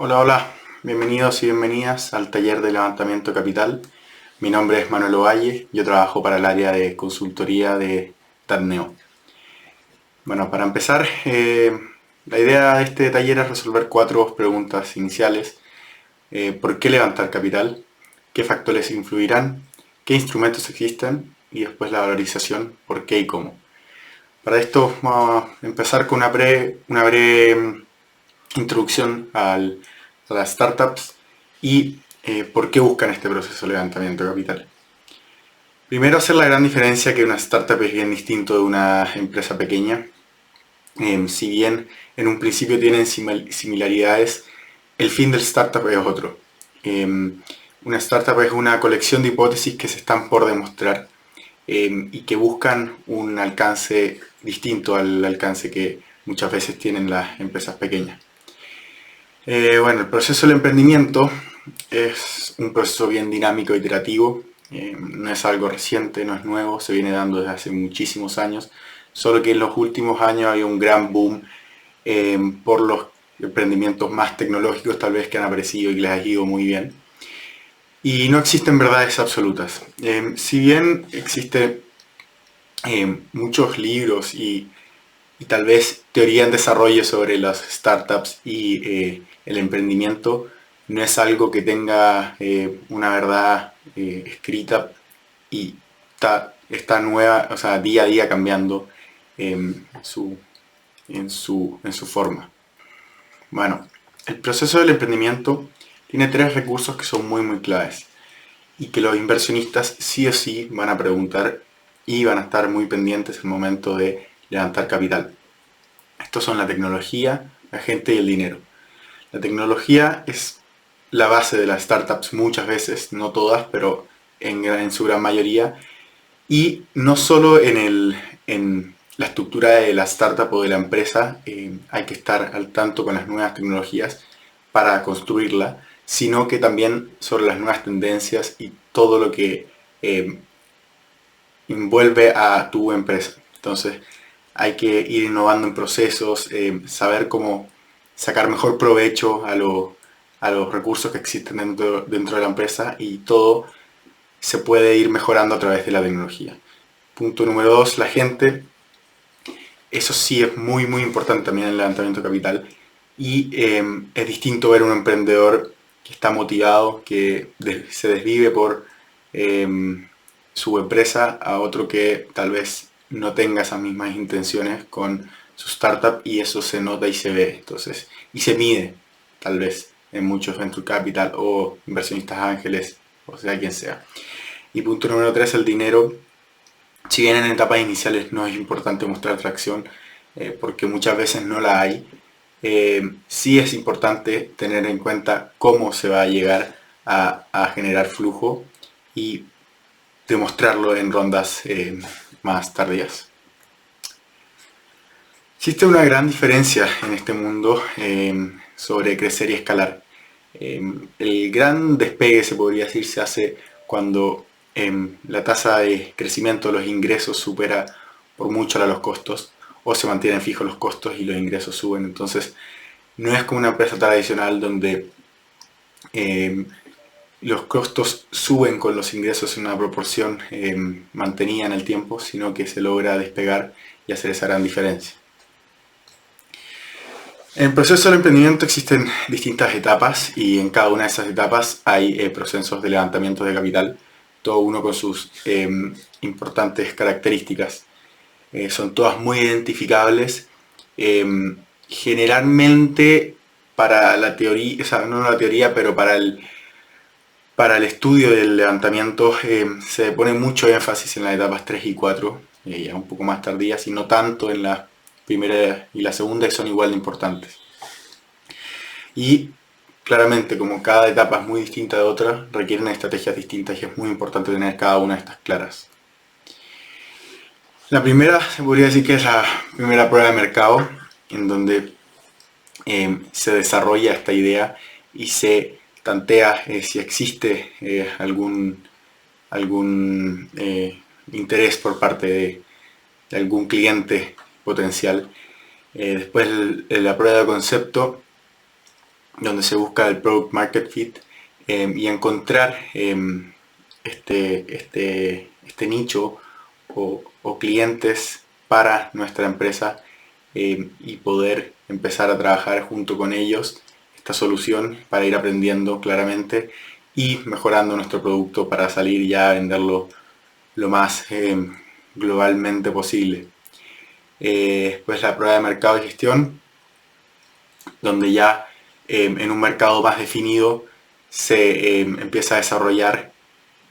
Hola, hola, bienvenidos y bienvenidas al taller de levantamiento de capital. Mi nombre es Manuel Ovalle, yo trabajo para el área de consultoría de Tadneo. Bueno, para empezar, la idea de este taller es resolver 4 preguntas iniciales. ¿Por qué levantar capital? ¿Qué factores influirán? ¿Qué instrumentos existen? Y después la valorización, ¿por qué y cómo? Para esto vamos a empezar con una breve introducción a las startups y por qué buscan este proceso de levantamiento de capital. Primero, hacer la gran diferencia que una startup es bien distinto de una empresa pequeña. Si bien en un principio tienen similaridades, el fin del startup es otro. Una startup es una colección de hipótesis que se están por demostrar y que buscan un alcance distinto al alcance que muchas veces tienen las empresas pequeñas. Bueno, el proceso del emprendimiento es un proceso bien dinámico, iterativo. No es algo reciente, no es nuevo, se viene dando desde hace muchísimos años, solo que en los últimos años hay un gran boom por los emprendimientos más tecnológicos tal vez que han aparecido y que les ha ido muy bien. Y no existen verdades absolutas. Si bien existen muchos libros y tal vez teoría en desarrollo sobre las startups y el emprendimiento, no es algo que tenga una verdad escrita y está nueva, o sea, día a día cambiando su, en su forma. Bueno, el proceso del emprendimiento tiene 3 recursos que son muy claves y que los inversionistas sí o sí van a preguntar y van a estar muy pendientes al momento de levantar capital. Estos son la tecnología, la gente y el dinero. La tecnología es la base de las startups muchas veces, no todas, pero en su gran mayoría. Y no solo en la estructura de la startup o de la empresa hay que estar al tanto con las nuevas tecnologías para construirla, sino que también sobre las nuevas tendencias y todo lo que envuelve a tu empresa. Entonces, hay que ir innovando en procesos, saber cómo sacar mejor provecho a los recursos que existen dentro de la empresa y todo se puede ir mejorando a través de la tecnología. Punto número 2, la gente. Eso sí es muy importante también en el levantamiento de capital y es distinto ver un emprendedor que está motivado, que se desvive por eh, su empresa a otro que tal vez no tenga esas mismas intenciones con su startup y eso se nota y se ve, entonces, y se mide tal vez en muchos venture capital o inversionistas ángeles, o sea quien sea. Y punto número 3, el dinero. Si bien en etapas iniciales no es importante mostrar tracción, porque muchas veces no la hay, sí es importante tener en cuenta cómo se va a llegar a generar flujo y demostrarlo en rondas más tardías. Existe una gran diferencia en este mundo sobre crecer y escalar. El gran despegue, se podría decir, se hace cuando la tasa de crecimiento de los ingresos supera por mucho a los costos o se mantienen fijos los costos y los ingresos suben. Entonces, no es como una empresa tradicional donde eh, los costos suben con los ingresos en una proporción mantenida en el tiempo, sino que se logra despegar y hacer esa gran diferencia. En el proceso del emprendimiento existen distintas etapas y en cada una de esas etapas hay procesos de levantamiento de capital, todo uno con sus importantes características. Son todas muy identificables. Generalmente para la teoría, o sea, no la teoría, pero para el estudio del levantamiento se pone mucho énfasis en las etapas 3 y 4, ya un poco más tardías, y no tanto en la primera y la segunda, que son igual de importantes. Y claramente, como cada etapa es muy distinta de otra, requieren estrategias distintas y es muy importante tener cada una de estas claras. La primera se podría decir que es la primera prueba de mercado, en donde se desarrolla esta idea y se tantea si existe algún interés por parte de algún cliente potencial. Después la prueba de concepto donde se busca el Product Market Fit y encontrar este nicho o clientes para nuestra empresa y poder empezar a trabajar junto con ellos esta solución para ir aprendiendo claramente y mejorando nuestro producto para salir ya a venderlo lo más globalmente posible. Después la prueba de mercado y gestión, donde ya en un mercado más definido se empieza a desarrollar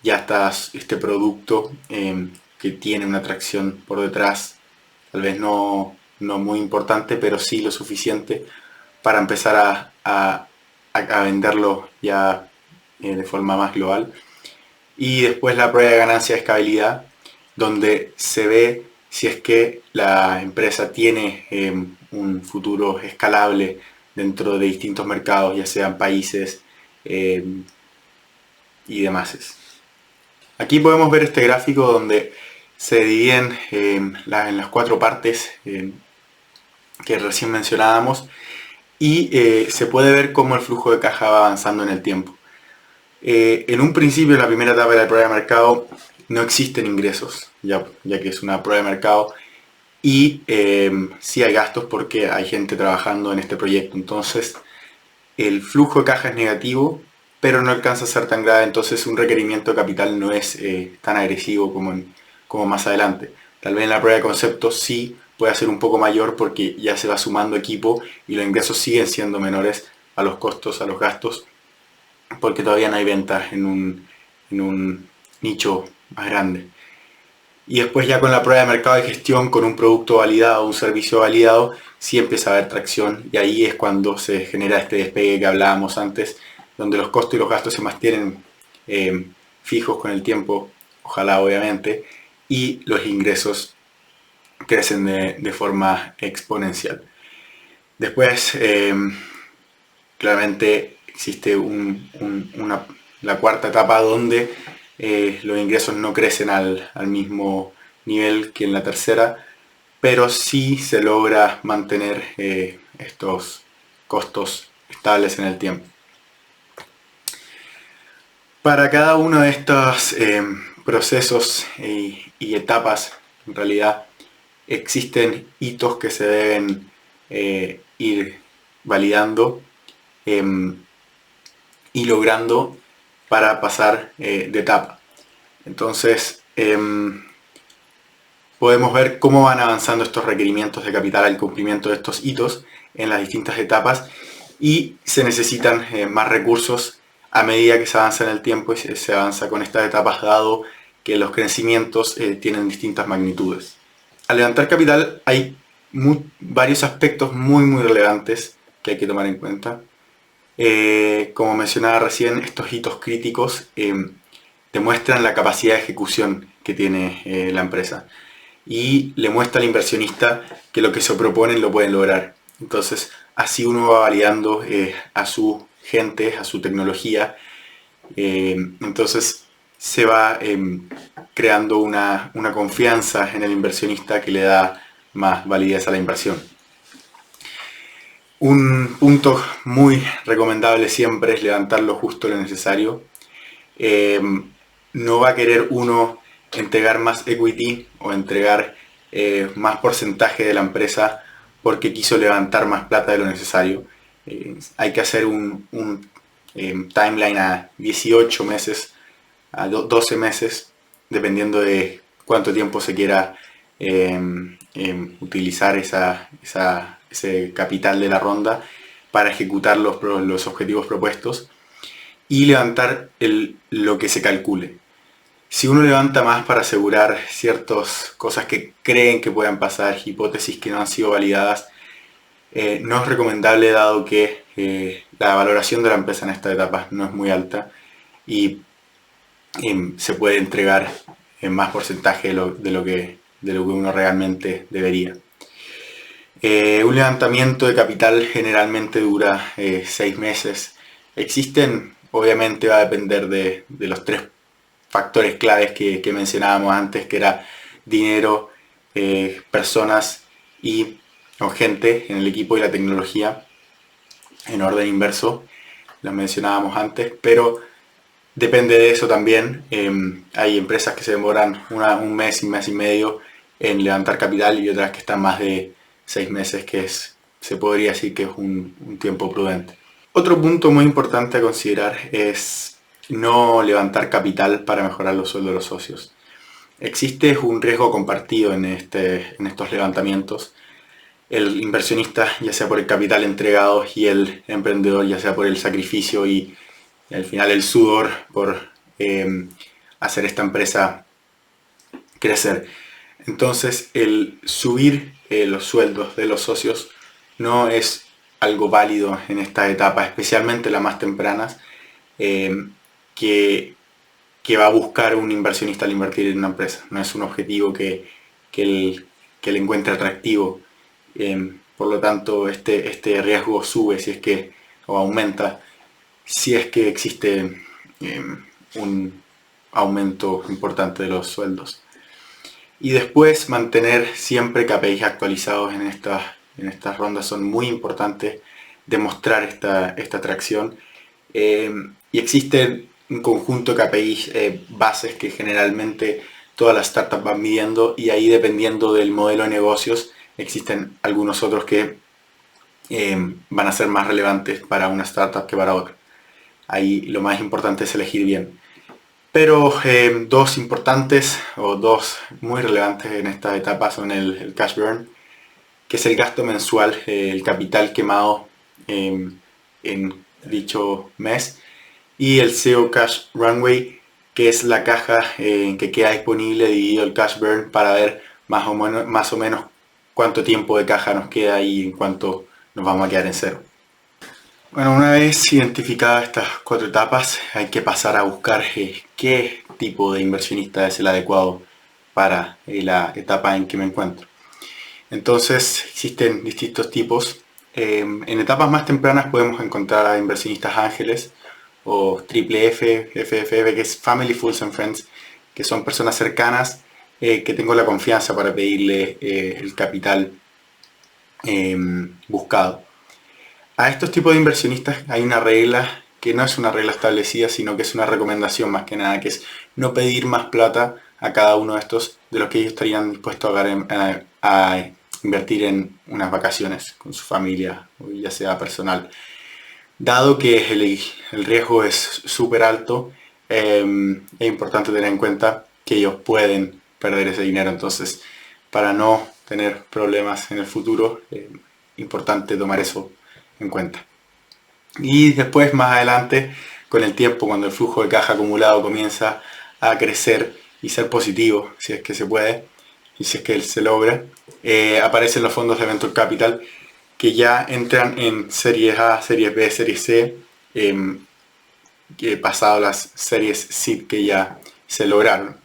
ya este producto que tiene una atracción por detrás, tal vez no muy importante, pero sí lo suficiente para empezar a venderlo ya de forma más global. Y después la prueba de ganancia de escalabilidad, donde se ve si es que la empresa tiene un futuro escalable dentro de distintos mercados, ya sean países y demás. Aquí podemos ver este gráfico donde se dividen en las 4 partes que recién mencionábamos y se puede ver cómo el flujo de caja va avanzando en el tiempo. En un principio, en la primera etapa de la prueba de mercado, no existen ingresos, ya que es una prueba de mercado, y sí hay gastos porque hay gente trabajando en este proyecto. Entonces, el flujo de caja es negativo, pero no alcanza a ser tan grave, entonces un requerimiento de capital no es tan agresivo como más adelante. Tal vez en la prueba de concepto sí puede ser un poco mayor porque ya se va sumando equipo y los ingresos siguen siendo menores a los costos, a los gastos, porque todavía no hay ventas en un nicho más grande. Y después ya con la prueba de mercado de gestión, con un producto validado, un servicio validado, sí empieza a haber tracción y ahí es cuando se genera este despegue que hablábamos antes, donde los costos y los gastos se mantienen fijos con el tiempo, ojalá obviamente, y los ingresos crecen de forma exponencial. Después, claramente existe la cuarta etapa donde los ingresos no crecen al mismo nivel que en la tercera, pero sí se logra mantener estos costos estables en el tiempo. Para cada uno de estos procesos y etapas, en realidad, existen hitos que se deben ir validando y logrando para pasar de etapa. Entonces, podemos ver cómo van avanzando estos requerimientos de capital al cumplimiento de estos hitos en las distintas etapas y se necesitan más recursos a medida que se avanza en el tiempo y se avanza con estas etapas, dado que los crecimientos tienen distintas magnitudes. Al levantar capital hay varios aspectos muy relevantes que hay que tomar en cuenta. Como mencionaba recién, estos hitos críticos demuestran la capacidad de ejecución que tiene la empresa y le muestra al inversionista que lo que se proponen lo pueden lograr. Entonces, así uno va validando a su gente, a su tecnología. Entonces, se va creando una confianza en el inversionista que le da más validez a la inversión. Un punto muy recomendable siempre es levantar lo justo lo necesario. No va a querer uno entregar más equity o entregar más porcentaje de la empresa porque quiso levantar más plata de lo necesario. Hay que hacer un timeline a 18 meses, a 12 meses, dependiendo de cuánto tiempo se quiera utilizar ese capital de la ronda para ejecutar los objetivos propuestos y levantar lo que se calcule. Si uno levanta más para asegurar ciertas cosas que creen que puedan pasar, hipótesis que no han sido validadas, no es recomendable, dado que la valoración de la empresa en esta etapa no es muy alta y se puede entregar en más porcentaje de lo que uno realmente debería. Un levantamiento de capital generalmente dura 6 meses. Obviamente va a depender de los 3 factores claves que mencionábamos antes, que era dinero, personas y gente en el equipo y la tecnología. en orden inverso, las mencionábamos antes, pero depende de eso también. Hay empresas que se demoran un mes y medio en levantar capital y otras que están más de 6 meses, se podría decir que es un tiempo prudente. Otro punto muy importante a considerar es no levantar capital para mejorar los sueldos de los socios. Existe un riesgo compartido en estos levantamientos. El inversionista, ya sea por el capital entregado, y el emprendedor, ya sea por el sacrificio y al final el sudor por hacer esta empresa crecer. Entonces, el subir los sueldos de los socios no es algo válido en esta etapa, especialmente las más tempranas, que va a buscar un inversionista al invertir en una empresa. No es un objetivo que él encuentre atractivo. Por lo tanto, este riesgo sube o aumenta si es que existe un aumento importante de los sueldos. Y después mantener siempre KPIs actualizados en estas rondas son muy importantes, demostrar esta atracción. Y existen un conjunto de KPIs bases que generalmente todas las startups van midiendo, y ahí, dependiendo del modelo de negocios, existen algunos otros que van a ser más relevantes para una startup que para otra. Ahí lo más importante es elegir bien. Pero dos importantes o dos muy relevantes en esta etapa son el cash burn, que es el gasto mensual, el capital quemado en dicho mes, y el zero cash runway, que es la caja que queda disponible dividido el cash burn, para ver más o menos cuánto tiempo de caja nos queda y en cuánto nos vamos a quedar en cero. Bueno, una vez identificadas estas 4 etapas, hay que pasar a buscar qué tipo de inversionista es el adecuado para la etapa en que me encuentro. Entonces, existen distintos tipos. En etapas más tempranas podemos encontrar a inversionistas ángeles o triple F, FFF, que es Family, Fools and Friends, que son personas cercanas que tengo la confianza para pedirle el capital buscado. A estos tipos de inversionistas hay una regla que no es una regla establecida, sino que es una recomendación más que nada, que es no pedir más plata a cada uno de estos de los que ellos estarían dispuestos a invertir en unas vacaciones con su familia, ya sea personal. Dado que el riesgo es súper alto, es importante tener en cuenta que ellos pueden perder ese dinero. Entonces, para no tener problemas en el futuro, es importante tomar eso en cuenta. Y después, más adelante, con el tiempo, cuando el flujo de caja acumulado comienza a crecer y ser positivo, si es que se puede y si es que se logra, aparecen los fondos de Venture Capital, que ya entran en series A, series B, series C, pasado las series SEED que ya se lograron.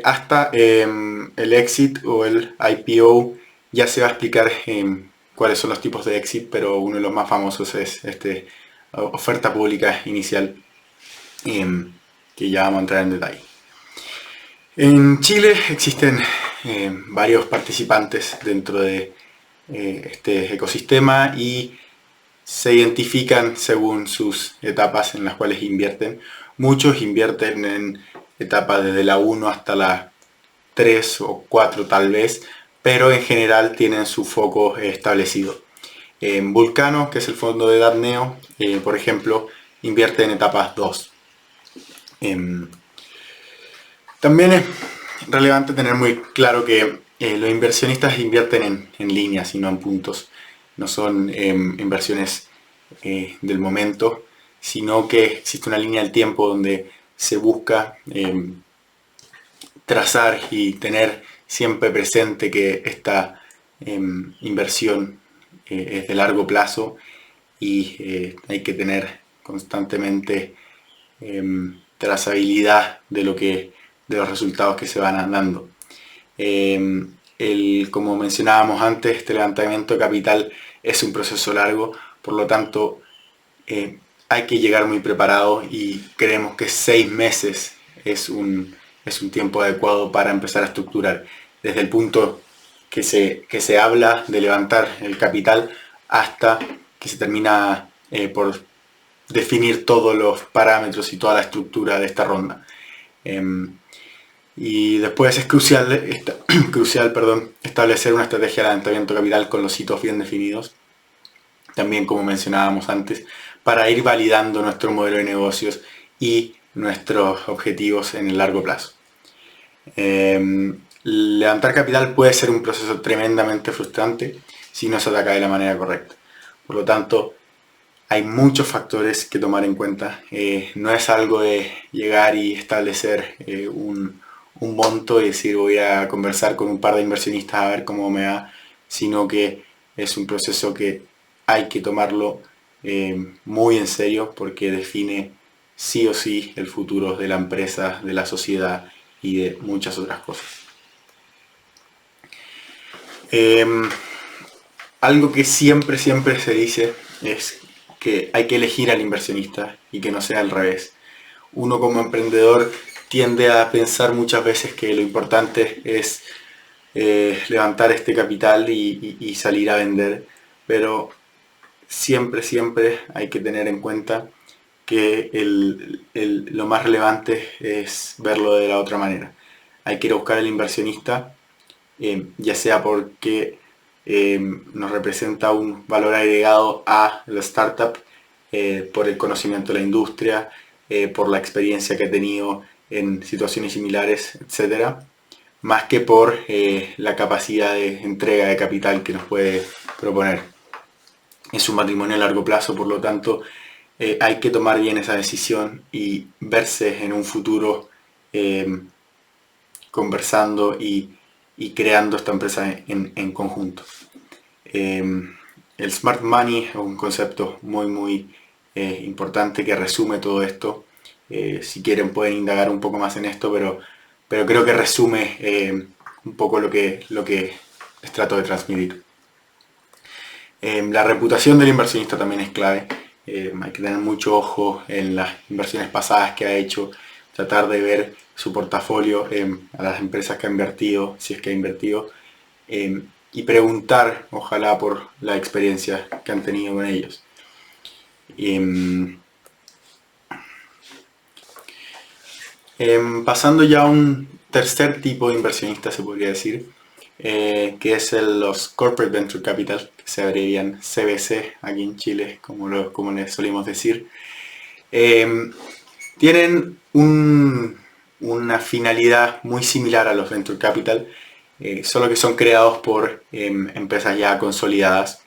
Hasta el exit o el IPO ya se va a explicar cuáles son los tipos de exit, pero uno de los más famosos es oferta pública inicial, que ya vamos a entrar en detalle. En Chile existen varios participantes dentro de este ecosistema y se identifican según sus etapas en las cuales invierten. Muchos invierten en etapas desde la 1 hasta la 3 o 4 tal vez, pero en general tienen su foco establecido. Vulcano, que es el fondo de Darneo, por ejemplo, invierte en etapas 2. También es relevante tener muy claro que los inversionistas invierten en líneas y no en puntos. No son inversiones del momento, sino que existe una línea del tiempo donde se busca trazar y tener siempre presente que esta inversión es de largo plazo, y hay que tener constantemente trazabilidad de los resultados que se van dando. Como mencionábamos antes, este levantamiento de capital es un proceso largo, por lo tanto hay que llegar muy preparado, y creemos que 6 meses es un tiempo adecuado para empezar a estructurar, desde el punto que se habla de levantar el capital hasta que se termina por definir todos los parámetros y toda la estructura de esta ronda. Y después es crucial establecer una estrategia de levantamiento capital con los hitos bien definidos, también como mencionábamos antes, para ir validando nuestro modelo de negocios y nuestros objetivos en el largo plazo. Levantar capital puede ser un proceso tremendamente frustrante si no se ataca de la manera correcta. Por lo tanto, hay muchos factores que tomar en cuenta. No es algo de llegar y establecer un monto y decir voy a conversar con un par de inversionistas a ver cómo me va, sino que es un proceso que hay que tomarlo muy en serio porque define sí o sí el futuro de la empresa, de la sociedad y de muchas otras cosas. Algo que siempre se dice es que hay que elegir al inversionista y que no sea al revés. Uno como emprendedor tiende a pensar muchas veces que lo importante es levantar este capital y salir a vender, pero siempre hay que tener en cuenta que lo más relevante es verlo de la otra manera. Hay que ir a buscar al inversionista, ya sea porque nos representa un valor agregado a la startup, por el conocimiento de la industria, por la experiencia que ha tenido en situaciones similares, etc., más que por la capacidad de entrega de capital que nos puede proponer. Es un matrimonio a largo plazo, por lo tanto hay que tomar bien esa decisión y verse en un futuro conversando y creando esta empresa en conjunto. El Smart Money es un concepto muy importante que resume todo esto. Si quieren pueden indagar un poco más en esto, pero creo que resume un poco lo que les trato de transmitir. La reputación del inversionista también es clave. Hay que tener mucho ojo en las inversiones pasadas que ha hecho, tratar de ver su portafolio, a las empresas que ha invertido, si es que ha invertido, y preguntar, ojalá, por la experiencia que han tenido con ellos. Pasando ya a un tercer tipo de inversionista, se podría decir, que es los Corporate Venture Capital, que se abrevian CVC aquí en Chile, como les solemos decir. Tienen una finalidad muy similar a los Venture Capital, solo que son creados por empresas ya consolidadas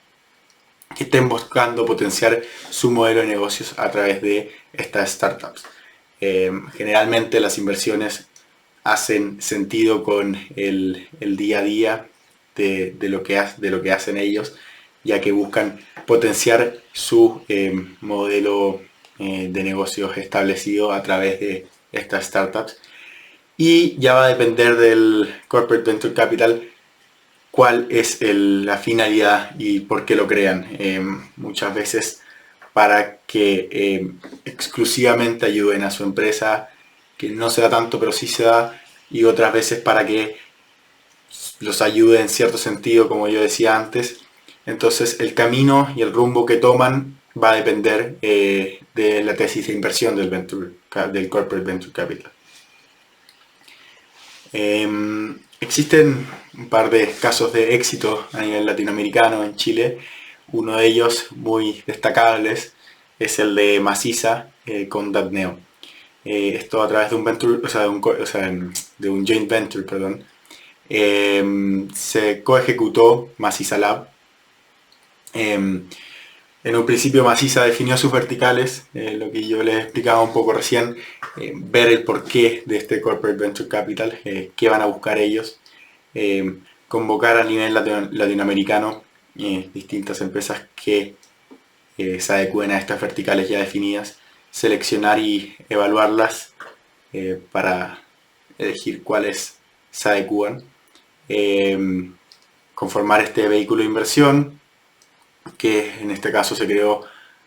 que estén buscando potenciar su modelo de negocios a través de estas startups. Generalmente las inversiones hacen sentido con el día a día de lo que hacen ellos, ya que buscan potenciar su modelo de negocios establecido a través de estas startups. Y ya va a depender del Corporate Venture Capital cuál es la finalidad y por qué lo crean. Muchas veces para que exclusivamente ayuden a su empresa, que no se da tanto pero sí se da, y otras veces para que los ayude en cierto sentido, como yo decía antes. Entonces el camino y el rumbo que toman va a depender de la tesis de inversión del Corporate Venture Capital. Existen un par de casos de éxito a nivel latinoamericano en Chile. Uno de ellos muy destacables es el de Maciza con Datneo. Esto a través de un venture, de un joint venture, perdón. Se coejecutó Maciza Lab. En un principio Maciza definió sus verticales, lo que yo les explicaba un poco recién, ver el porqué de este Corporate Venture Capital, qué van a buscar ellos, convocar a nivel latinoamericano distintas empresas que se adecúen a estas verticales ya definidas, seleccionar y evaluarlas para elegir cuáles se adecúan, conformar este vehículo de inversión, que en este caso se creó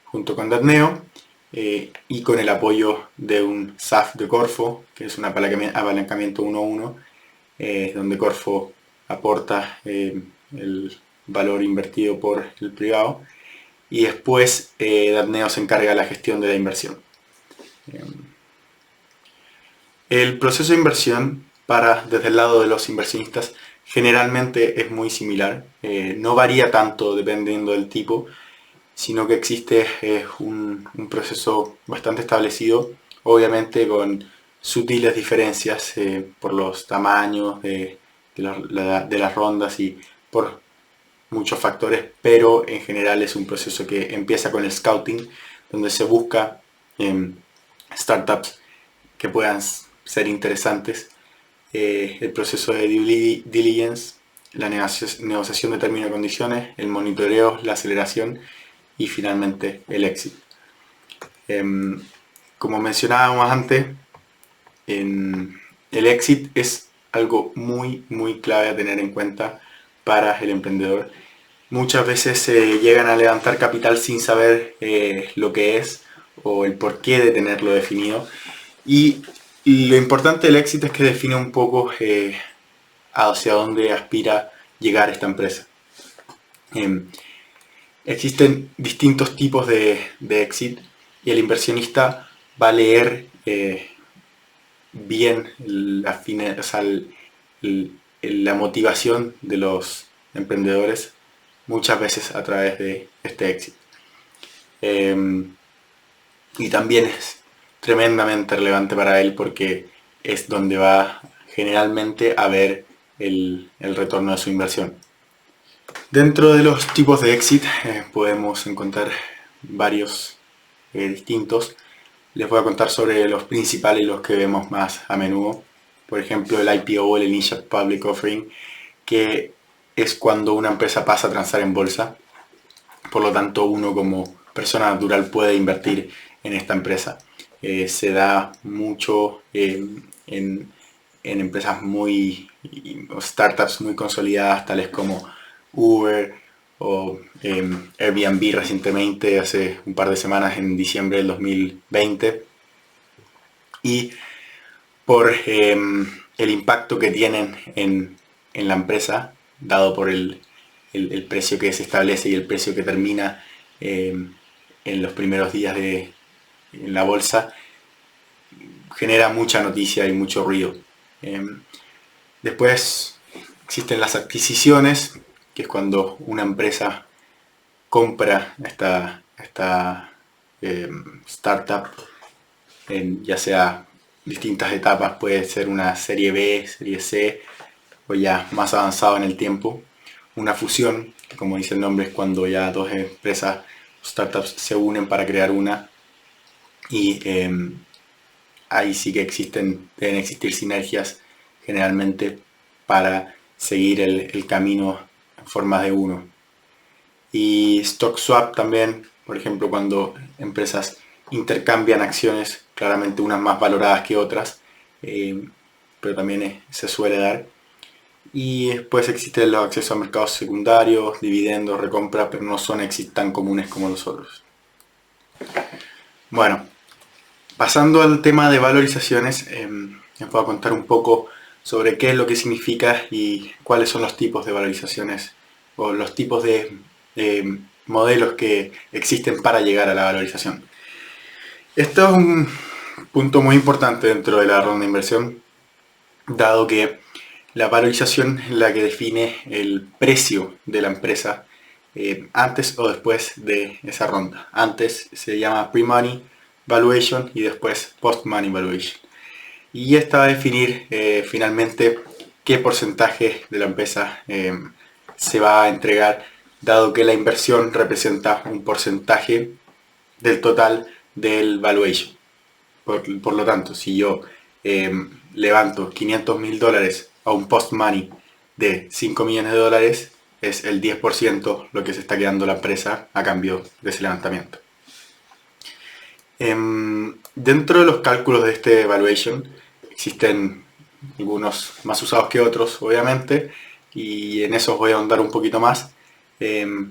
junto con Datneo, y con el apoyo de un SAF de Corfo, que es un apalancamiento 1-1, donde Corfo aporta el valor invertido por el privado, y después Datneo se encarga de la gestión de la inversión. El proceso de inversión desde el lado de los inversionistas generalmente es muy similar, no varía tanto dependiendo del tipo, sino que existe un proceso bastante establecido, obviamente con sutiles diferencias por los tamaños de las rondas y por muchos factores, pero en general es un proceso que empieza con el scouting, donde se busca startups que puedan ser interesantes, el proceso de due diligence, la negociación de términos y condiciones, el monitoreo, la aceleración y finalmente el exit. Como mencionábamos antes, el exit es algo muy clave a tener en cuenta para el emprendedor. Muchas veces se llegan a levantar capital sin saber lo que es o el porqué de tenerlo definido, y lo importante del éxito es que define un poco hacia dónde aspira llegar esta empresa. Existen distintos tipos de exit y el inversionista va a leer bien la motivación de los emprendedores muchas veces a través de este exit. Y también es tremendamente relevante para él porque es donde va generalmente a ver el retorno de su inversión. Dentro de los tipos de exit podemos encontrar varios distintos. Les voy a contar sobre los principales y los que vemos más a menudo. Por ejemplo, el IPO, el Initial Public Offering, que es cuando una empresa pasa a transar en bolsa. Por lo tanto, uno como persona natural puede invertir en esta empresa. Se da mucho en empresas startups muy consolidadas, tales como Uber o Airbnb recientemente, hace un par de semanas, en diciembre del 2020. Y por el impacto que tienen en la empresa, dado por el precio que se establece y el precio que termina en los primeros días en la bolsa, genera mucha noticia y mucho ruido. Después existen las adquisiciones, que es cuando una empresa compra esta startup en ya sea distintas etapas, puede ser una serie B, serie C o ya más avanzado en el tiempo. Una fusión, que como dice el nombre, es cuando ya dos empresas, startups, se unen para crear una, y ahí sí que deben existir sinergias generalmente para seguir el camino en forma de uno. Y stock swap también, por ejemplo, cuando empresas intercambian acciones, claramente unas más valoradas que otras, pero también se suele dar. Y después existen los accesos a mercados secundarios, dividendos, recompra, pero no son exits tan comunes como los otros. Bueno, pasando al tema de valorizaciones, les voy a contar un poco sobre qué es lo que significa y cuáles son los tipos de valorizaciones o los tipos de modelos que existen para llegar a la valorización. Esto es un punto muy importante dentro de la ronda de inversión, dado que la valorización es la que define el precio de la empresa antes o después de esa ronda. Antes se llama pre-money valuation y después post-money valuation. Y esta va a definir finalmente qué porcentaje de la empresa se va a entregar, dado que la inversión representa un porcentaje del total del valuation. Por lo tanto, si yo levanto $500.000 a un post-money de $5 millones, es el 10% lo que se está quedando la empresa a cambio de ese levantamiento. Dentro de los cálculos de este valuation existen algunos más usados que otros, obviamente, y en eso voy a ahondar un poquito más,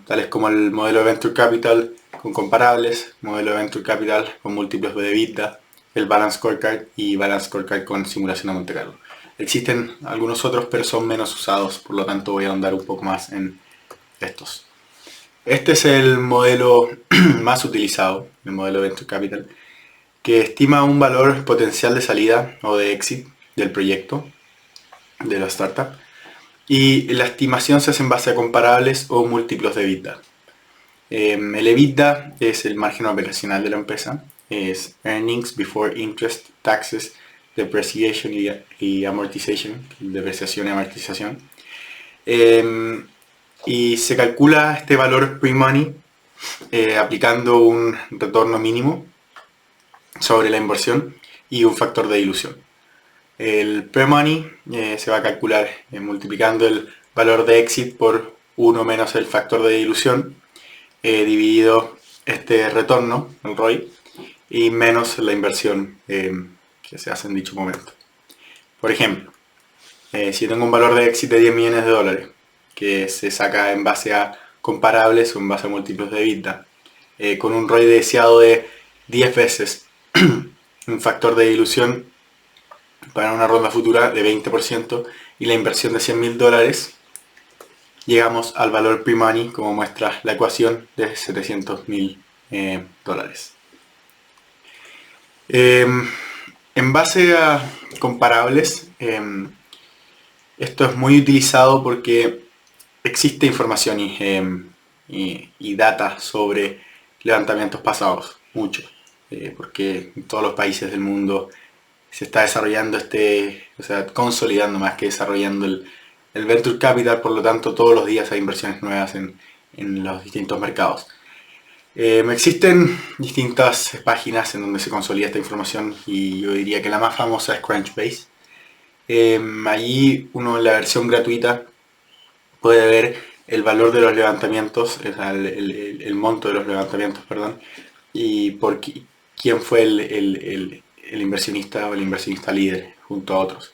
tales como el modelo de Venture Capital con comparables, modelo de Venture Capital con múltiplos de EBITDA, el Balance Scorecard y Balance Scorecard con simulación de Monte Carlo. Existen algunos otros, pero son menos usados, por lo tanto voy a ahondar un poco más en estos. Este es el modelo más utilizado, el modelo Venture Capital, que estima un valor potencial de salida o de exit del proyecto, de la startup, y la estimación se hace en base a comparables o múltiplos de EBITDA. El EBITDA es el margen operacional de la empresa, es Earnings Before Interest, Taxes, Depreciation y Amortization, depreciación y amortización. Y se calcula este valor pre-money aplicando un retorno mínimo sobre la inversión y un factor de dilución. El pre-money se va a calcular multiplicando el valor de exit por 1 menos el factor de dilución, dividido este retorno, el ROI, y menos la inversión que se hace en dicho momento. Por ejemplo, si tengo un valor de exit de 10 millones de dólares, que se saca en base a comparables o en base a múltiplos de EBITDA, con un ROI deseado de 10 veces, un factor de dilución para una ronda futura de 20% y la inversión de 100 mil dólares, llegamos al valor pre-money como muestra la ecuación de 700 mil dólares. En base a comparables, esto es muy utilizado porque existe información y data sobre levantamientos pasados, mucho, porque en todos los países del mundo se está desarrollando consolidando más que desarrollando el Venture Capital, por lo tanto todos los días hay inversiones nuevas en los distintos mercados. Existen distintas páginas en donde se consolida esta información y yo diría que la más famosa es Crunchbase. Allí uno en la versión gratuita puede ver el valor de los levantamientos, el monto de los levantamientos, perdón, y por quién fue el inversionista o el inversionista líder junto a otros.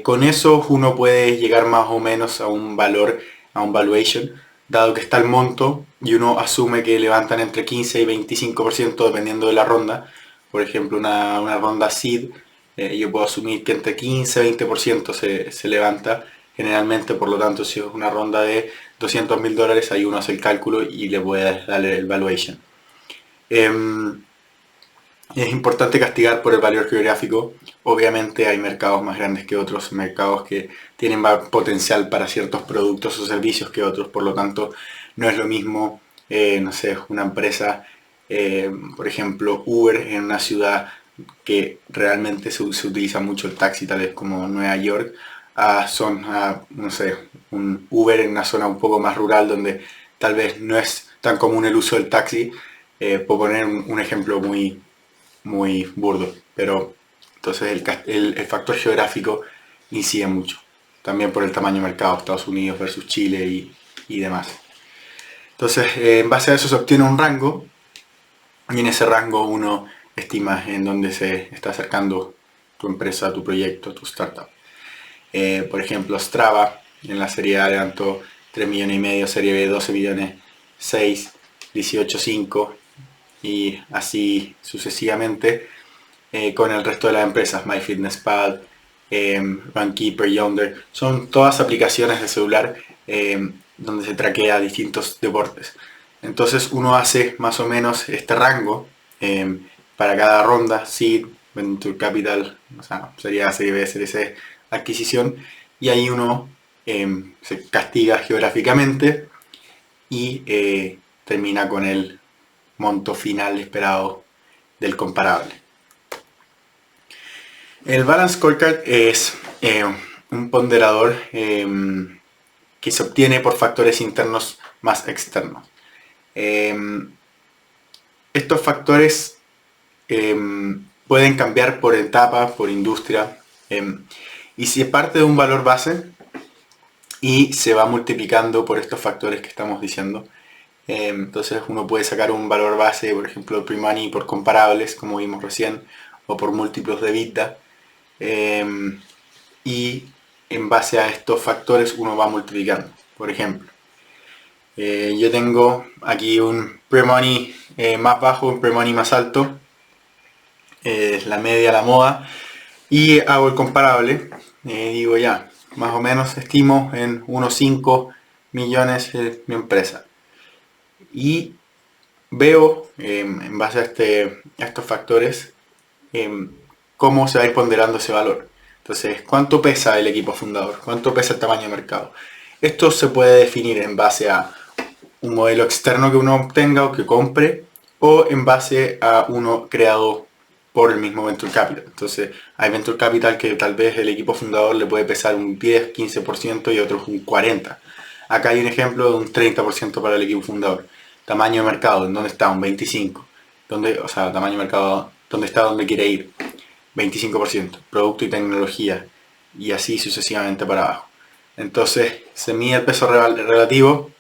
Con eso uno puede llegar más o menos a un valor, a un valuation, dado que está el monto y uno asume que levantan entre 15 y 25% dependiendo de la ronda. Por ejemplo, una ronda seed, yo puedo asumir que entre 15 y 20% se levanta generalmente, por lo tanto si es una ronda de 200 mil dólares, ahí uno hace el cálculo y le puede darle el valuation. Es importante castigar por el valor geográfico. Obviamente hay mercados más grandes que otros, mercados que tienen más potencial para ciertos productos o servicios que otros, por lo tanto no es lo mismo, no sé, una empresa, por ejemplo Uber en una ciudad que realmente se utiliza mucho el taxi, tal vez como Nueva York, no sé, un Uber en una zona un poco más rural donde tal vez no es tan común el uso del taxi. Puedo poner un ejemplo muy burdo, pero entonces el factor geográfico incide mucho, también por el tamaño del mercado, Estados Unidos versus Chile y demás. Entonces, en base a eso se obtiene un rango y en ese rango uno estima en dónde se está acercando tu empresa, tu proyecto, tu startup. Por ejemplo, Strava en la serie A levantó 3 millones y medio, serie B 12 millones, 6, 18,5 y así sucesivamente con el resto de las empresas, MyFitnessPal, Runkeeper, Yonder. Son todas aplicaciones de celular donde se traquea distintos deportes. Entonces uno hace más o menos este rango para cada ronda, Seed, Venture Capital, o sea, sería serie B, serie C, adquisición, y ahí uno se castiga geográficamente y termina con el monto final esperado del comparable. El Balance Scorecard es un ponderador que se obtiene por factores internos más externos. Estos factores pueden cambiar por etapa, por industria, y si parte de un valor base y se va multiplicando por estos factores que estamos diciendo, entonces uno puede sacar un valor base, por ejemplo, pre-money por comparables, como vimos recién, o por múltiplos de EBITDA, y en base a estos factores uno va multiplicando. Por ejemplo, yo tengo aquí un pre-money más bajo, un pre-money más alto, la media, la moda, y hago el comparable, digo ya, más o menos estimo en unos 5 millones mi empresa. y veo en base a estos factores cómo se va a ir ponderando ese valor. Entonces, ¿cuánto pesa el equipo fundador? ¿Cuánto pesa el tamaño de mercado? Esto se puede definir en base a un modelo externo que uno obtenga o que compre, o en base a uno creado por el mismo Venture Capital. Entonces, hay Venture Capital que tal vez el equipo fundador le puede pesar un 10, 15% y otros un 40%. Acá hay un ejemplo de un 30% para el equipo fundador. Tamaño de mercado, ¿en dónde está? Un 25%. O sea, tamaño de mercado, ¿dónde está? ¿Dónde quiere ir? 25%. Producto y tecnología. Y así sucesivamente para abajo. Entonces, se mide el peso relativo,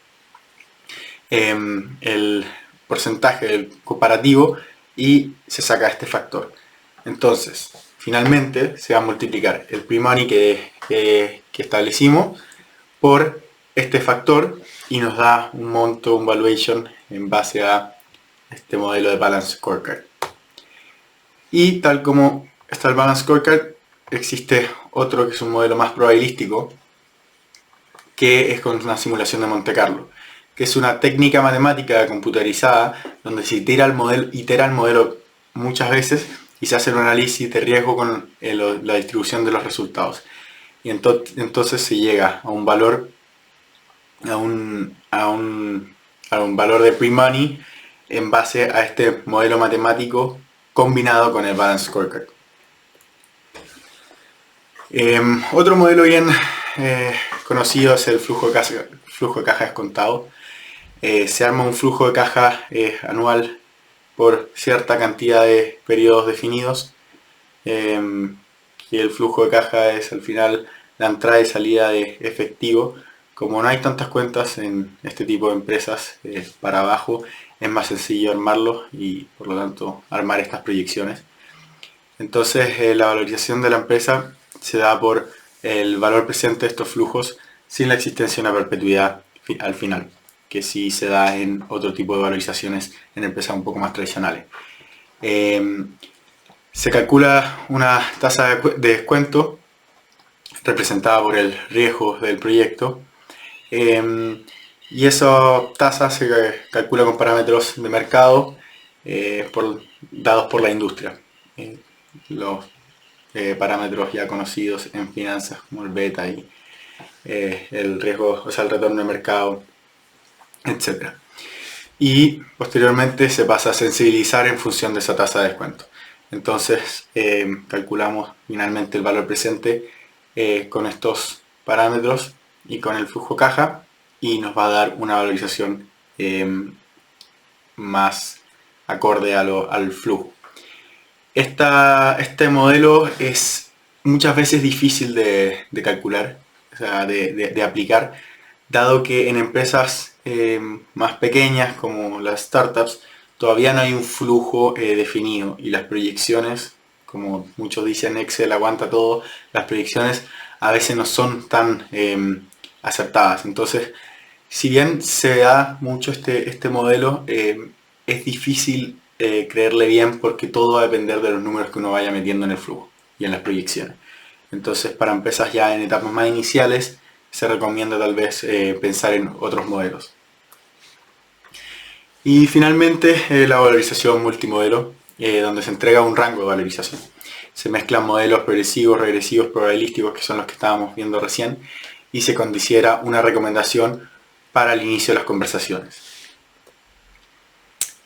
el porcentaje del comparativo, y se saca este factor. Entonces, finalmente se va a multiplicar el pre-money que establecimos por este factor y nos da un monto, un valuation en base a este modelo de Balance Scorecard. Y tal como está el Balance Scorecard, existe otro que es un modelo más probabilístico, que es con una simulación de Monte Carlo, que es una técnica matemática computarizada donde se itera el modelo muchas veces y se hace un análisis de riesgo con la distribución de los resultados. Y entonces se llega a un valor, a un valor de pre-money en base a este modelo matemático combinado con el Balance Scorecard. Otro modelo bien conocido es el flujo de caja descontado. Se arma un flujo de caja anual por cierta cantidad de periodos definidos, y el flujo de caja es al final la entrada y salida de efectivo. Como no hay tantas cuentas en este tipo de empresas para abajo, es más sencillo armarlo y por lo tanto armar estas proyecciones. Entonces la valorización de la empresa se da por el valor presente de estos flujos sin la existencia de una perpetuidad al final, que sí se da en otro tipo de valorizaciones en empresas un poco más tradicionales. Se calcula una tasa de descuento representada por el riesgo del proyecto, y esa tasa se calcula con parámetros de mercado dados por la industria. Los parámetros ya conocidos en finanzas como el beta y el riesgo, o sea, el retorno de mercado, etc. Y posteriormente se pasa a sensibilizar en función de esa tasa de descuento. Entonces calculamos finalmente el valor presente con estos parámetros y con el flujo caja, y nos va a dar una valorización más acorde al flujo. Este modelo es muchas veces difícil de calcular, o sea, de aplicar, dado que en empresas más pequeñas como las startups todavía no hay un flujo definido, y las proyecciones, como muchos dicen, Excel aguanta todo, las proyecciones a veces no son tan acertadas. Entonces, si bien se da mucho este modelo, es difícil creerle bien, porque todo va a depender de los números que uno vaya metiendo en el flujo y en las proyecciones. Entonces, para empresas ya en etapas más iniciales, se recomienda tal vez pensar en otros modelos. Y finalmente la valorización multimodelo, donde se entrega un rango de valorización. Se mezclan modelos progresivos, regresivos, probabilísticos, que son los que estábamos viendo recién, y se considera una recomendación para el inicio de las conversaciones.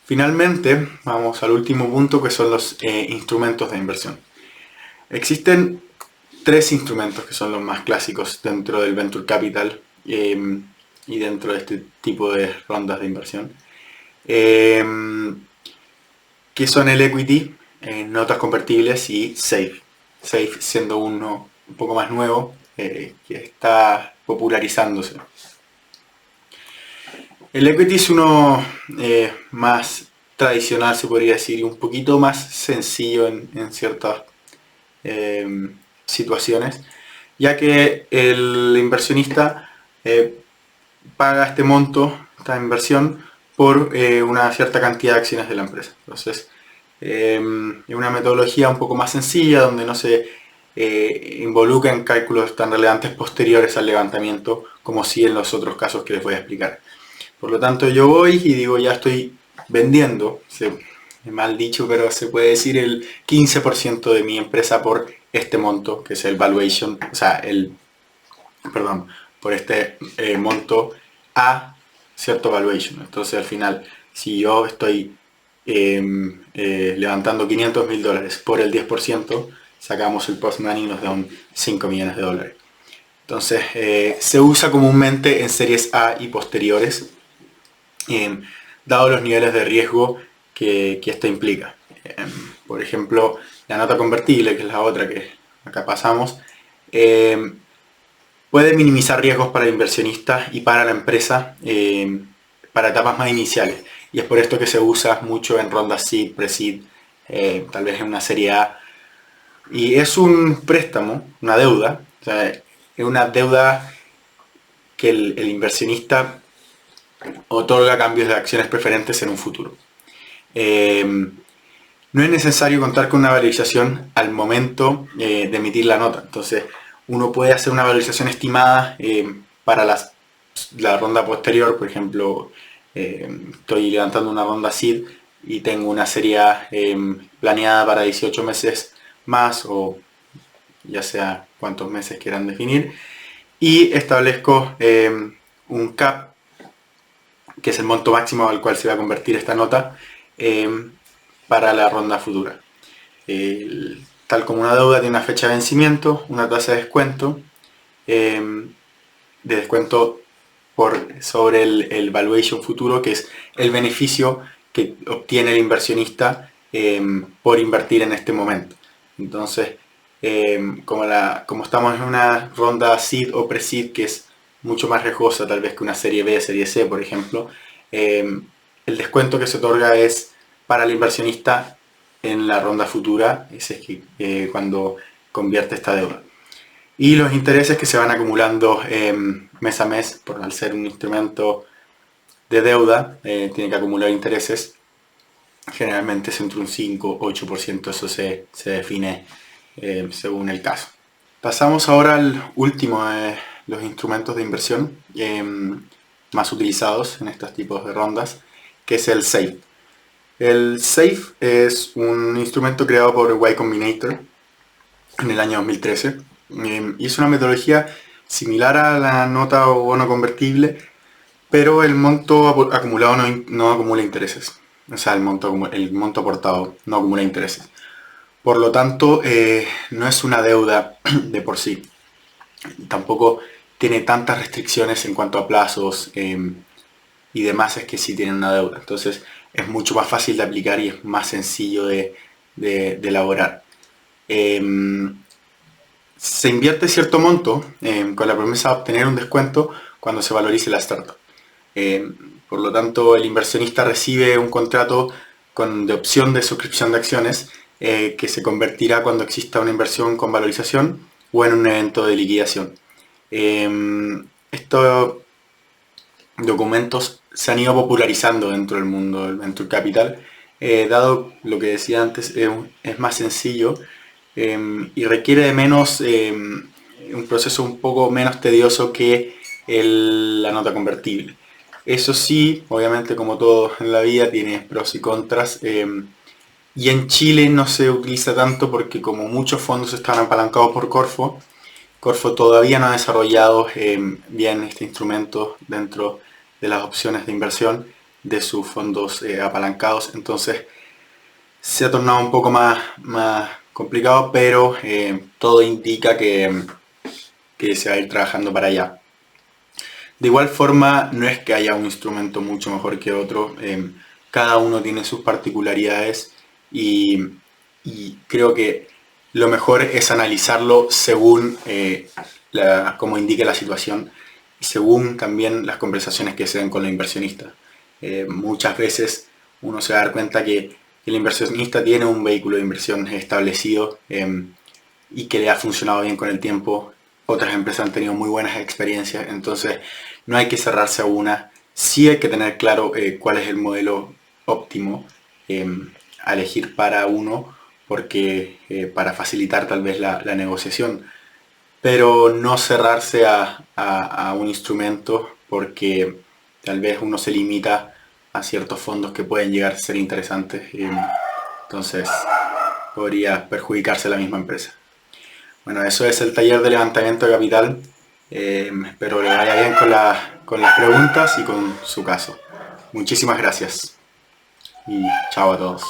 Finalmente, vamos al último punto, que son los instrumentos de inversión. Existen tres instrumentos que son los más clásicos dentro del Venture Capital y dentro de este tipo de rondas de inversión, que son el equity, notas convertibles, y SAFE. SAFE siendo uno un poco más nuevo, que está popularizándose. El equity es uno más tradicional, se podría decir, y un poquito más sencillo en ciertas situaciones, ya que el inversionista paga este monto, esta inversión, por una cierta cantidad de acciones de la empresa. Entonces, es una metodología un poco más sencilla, donde no se involucra en cálculos tan relevantes posteriores al levantamiento, como sí en los otros casos que les voy a explicar. Por lo tanto yo voy y digo, ya estoy vendiendo, mal dicho, pero se puede decir el 15% de mi empresa por este monto, que es el valuation, o sea, perdón, por este monto a cierto valuation. Entonces al final, si yo estoy levantando $500.000 por el 10%, sacamos el post money y nos da un 5 millones de dólares. Entonces se usa comúnmente en series A y posteriores, dado los niveles de riesgo que esto implica. Por ejemplo, la nota convertible, que es la otra que acá pasamos, puede minimizar riesgos para el inversionista y para la empresa para etapas más iniciales. Y es por esto que se usa mucho en rondas seed, pre-seed, tal vez en una serie A. Y es un préstamo, una deuda, o sea, es una deuda que el inversionista otorga a cambios de acciones preferentes en un futuro. No es necesario contar con una valorización al momento de emitir la nota. Entonces, uno puede hacer una valorización estimada para la ronda posterior. Por ejemplo, estoy levantando una ronda seed y tengo una serie planeada para 18 meses más, o ya sea cuántos meses quieran definir, y establezco un cap, que es el monto máximo al cual se va a convertir esta nota para la ronda futura. Tal como una deuda tiene una fecha de vencimiento, una tasa de descuento, sobre el valuation futuro, que es el beneficio que obtiene el inversionista por invertir en este momento. Entonces, como estamos en una ronda seed o pre-seed, que es mucho más riesgosa tal vez que una serie B, serie C, por ejemplo, el descuento que se otorga es para el inversionista en la ronda futura, ese es cuando convierte esta deuda. Y los intereses que se van acumulando mes a mes, por al ser un instrumento de deuda, tiene que acumular intereses. Generalmente es entre un 5 o 8%, eso se define según el caso. Pasamos ahora al último de los instrumentos de inversión más utilizados en estos tipos de rondas, que es el SAFE. El SAFE es un instrumento creado por Y Combinator en el año 2013 y es una metodología similar a la nota o bono convertible, pero el monto acumulado no acumula intereses. O sea, el monto aportado no acumula intereses. Por lo tanto, no es una deuda de por sí. Tampoco tiene tantas restricciones en cuanto a plazos y demás, es que sí tiene una deuda. Entonces es mucho más fácil de aplicar y es más sencillo de elaborar. Se invierte cierto monto con la promesa de obtener un descuento cuando se valorice la startup. Por lo tanto, el inversionista recibe un contrato de opción de suscripción de acciones que se convertirá cuando exista una inversión con valorización o en un evento de liquidación. Estos documentos se han ido popularizando dentro del mundo del venture capital, dado lo que decía antes, es más sencillo y requiere de menos, un proceso un poco menos tedioso que la nota convertible. Eso sí, obviamente como todo en la vida tiene pros y contras, y en Chile no se utiliza tanto porque como muchos fondos están apalancados por Corfo todavía no ha desarrollado bien este instrumento dentro de las opciones de inversión de sus fondos apalancados. Entonces se ha tornado un poco más complicado, pero todo indica que se va a ir trabajando para allá. De igual forma, no es que haya un instrumento mucho mejor que otro, cada uno tiene sus particularidades y creo que lo mejor es analizarlo según cómo indique la situación y según también las conversaciones que se den con los inversionistas. Muchas veces uno se va a dar cuenta que el inversionista tiene un vehículo de inversión establecido y que le ha funcionado bien con el tiempo. Otras empresas han tenido muy buenas experiencias, entonces no hay que cerrarse a una. Sí hay que tener claro cuál es el modelo óptimo a elegir para uno, porque para facilitar tal vez la negociación, pero no cerrarse a un instrumento porque tal vez uno se limita a ciertos fondos que pueden llegar a ser interesantes, entonces podría perjudicarse la misma empresa. Bueno, eso es el taller de levantamiento de capital. Espero le vaya bien con las preguntas y con su caso. Muchísimas gracias y chao a todos.